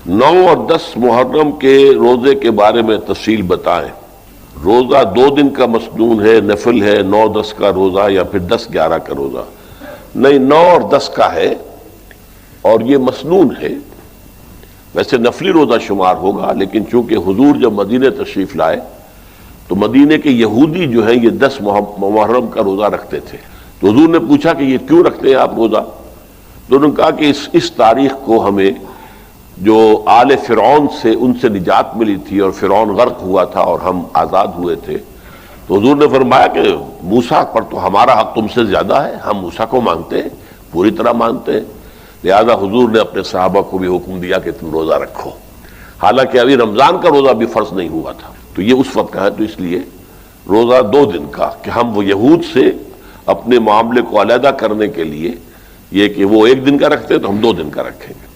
9 اور 10 محرم کے روزے کے بارے میں تفصیل بتائیں۔ روزہ 2 دن کا مسنون ہے، نفل ہے، 9-10 کا روزہ یا پھر 10-11 کا روزہ؟ نہیں، 9 اور 10 کا ہے اور یہ مسنون ہے۔ ویسے نفلی روزہ شمار ہوگا، لیکن چونکہ حضور جب مدینہ تشریف لائے تو مدینہ کے یہودی جو ہیں یہ 10 محرم کا روزہ رکھتے تھے، تو حضور نے پوچھا کہ یہ کیوں رکھتے ہیں آپ روزہ؟ تو انہوں نے کہا کہ اس تاریخ کو ہمیں جو آل فرعون سے ان سے نجات ملی تھی اور فرعون غرق ہوا تھا اور ہم آزاد ہوئے تھے، تو حضور نے فرمایا کہ موسیٰ پر تو ہمارا حق تم سے زیادہ ہے، ہم موسیٰ کو مانتے ہیں، پوری طرح مانتے ہیں، لہذا حضور نے اپنے صحابہ کو بھی حکم دیا کہ تم روزہ رکھو، حالانکہ ابھی رمضان کا روزہ بھی فرض نہیں ہوا تھا۔ تو یہ اس وقت کا ہے، تو اس لیے روزہ 2 دن کا کہ ہم وہ یہود سے اپنے معاملے کو علیحدہ کرنے کے لیے یہ کہ وہ 1 دن کا رکھتے ہیں تو ہم 2 دن کا رکھیں گے۔